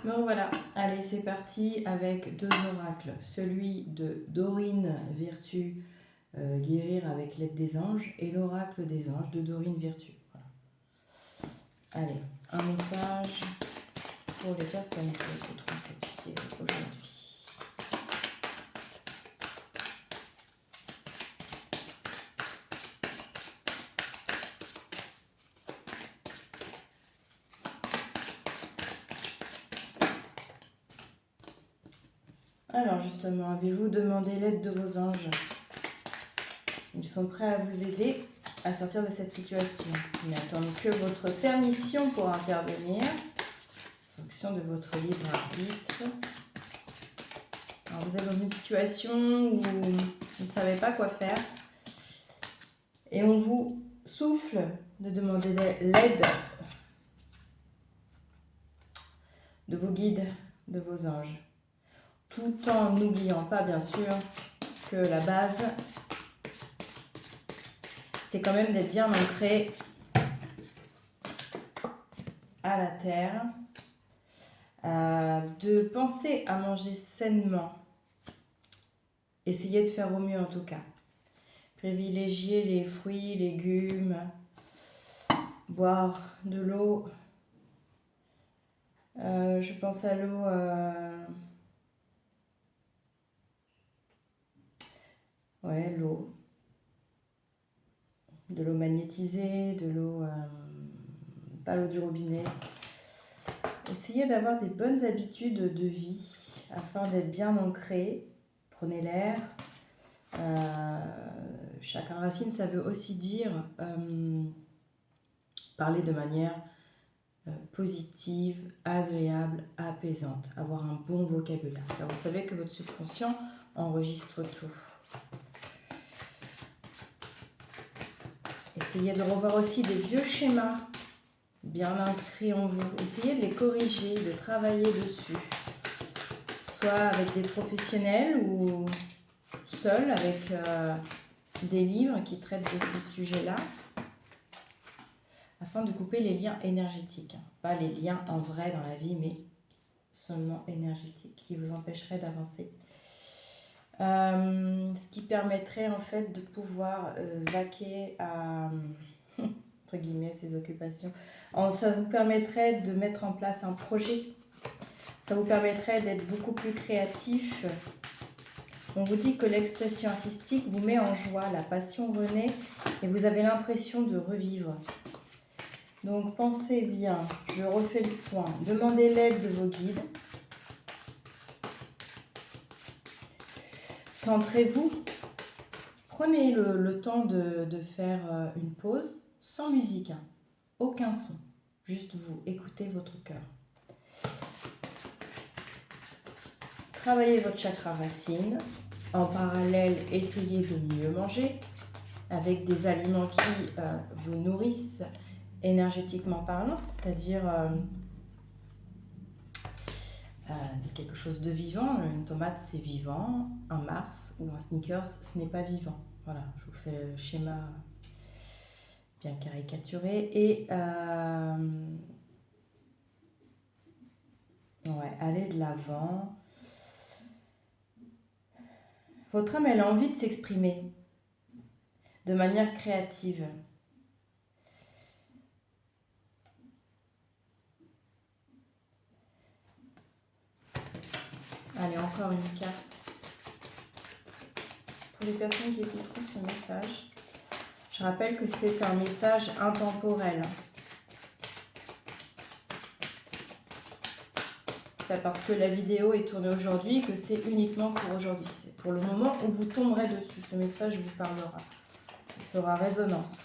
Me revoilà. Allez, c'est parti avec deux oracles. Celui de Dorine Virtue, guérir avec l'aide des anges, et l'oracle des anges de Dorine Virtue. Voilà. Allez, un message pour les personnes qui écouteront cette vidéo aujourd'hui. Alors justement, avez-vous demandé l'aide de vos anges? Ils sont prêts à vous aider à sortir de cette situation. Ils n'attendent que votre permission pour intervenir, en fonction de votre libre arbitre. Alors vous êtes dans une situation où vous ne savez pas quoi faire et on vous souffle de demander l'aide de vos guides, de vos anges, tout en n'oubliant pas bien sûr que la base c'est quand même d'être bien ancré à la terre, de penser à manger sainement, essayez de faire au mieux en tout cas, privilégier les fruits, légumes, boire de l'eau, je pense à l'eau l'eau, de l'eau magnétisée, de l'eau, pas l'eau du robinet. Essayez d'avoir des bonnes habitudes de vie afin d'être bien ancré. Prenez l'air. Chacun racine, ça veut aussi dire parler de manière positive, agréable, apaisante, avoir un bon vocabulaire. Alors, vous savez que votre subconscient enregistre tout. Essayez de revoir aussi des vieux schémas bien inscrits en vous. Essayez de les corriger, de travailler dessus. Soit avec des professionnels ou seul avec des livres qui traitent de ces sujets-là, afin de couper les liens énergétiques. Pas les liens en vrai dans la vie, mais seulement énergétiques, qui vous empêcheraient d'avancer. Ce qui permettrait en fait de pouvoir vaquer à entre guillemets ces occupations. Ça vous permettrait de mettre en place un projet, ça vous permettrait d'être beaucoup plus créatif. On vous dit que l'expression artistique vous met en joie, la passion renaît et vous avez l'impression de revivre. Donc pensez bien, je refais le point, demandez l'aide de vos guides. Centrez-vous, prenez le temps de faire une pause sans musique, hein. Aucun son, juste vous, écoutez votre cœur. Travaillez votre chakra racine, en parallèle essayez de mieux manger avec des aliments qui vous nourrissent énergétiquement parlant, c'est-à-dire quelque chose de vivant. Une tomate c'est vivant, un Mars ou un Snickers ce n'est pas vivant. Voilà, je vous fais le schéma bien caricaturé et allez de l'avant. Votre âme elle a envie de s'exprimer de manière créative. Allez, encore une carte. Pour les personnes qui écouteront ce message, je rappelle que c'est un message intemporel. C'est parce que la vidéo est tournée aujourd'hui que c'est uniquement pour aujourd'hui. C'est pour le moment où vous tomberez dessus. Ce message vous parlera. Il fera résonance.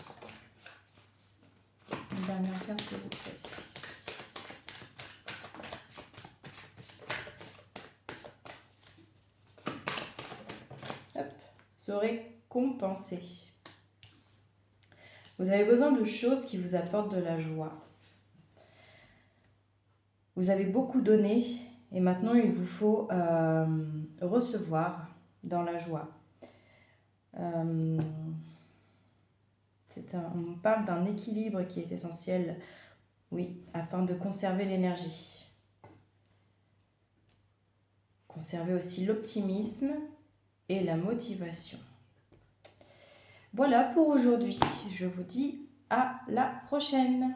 Une dernière carte, s'il vous plaît. Hop, se récompenser. Vous avez besoin de choses qui vous apportent de la joie. Vous avez beaucoup donné et maintenant il vous faut recevoir dans la joie. On parle d'un équilibre qui est essentiel, oui, afin de conserver l'énergie. conserver aussi l'optimisme et la motivation. Voilà pour aujourd'hui. Je vous dis à la prochaine.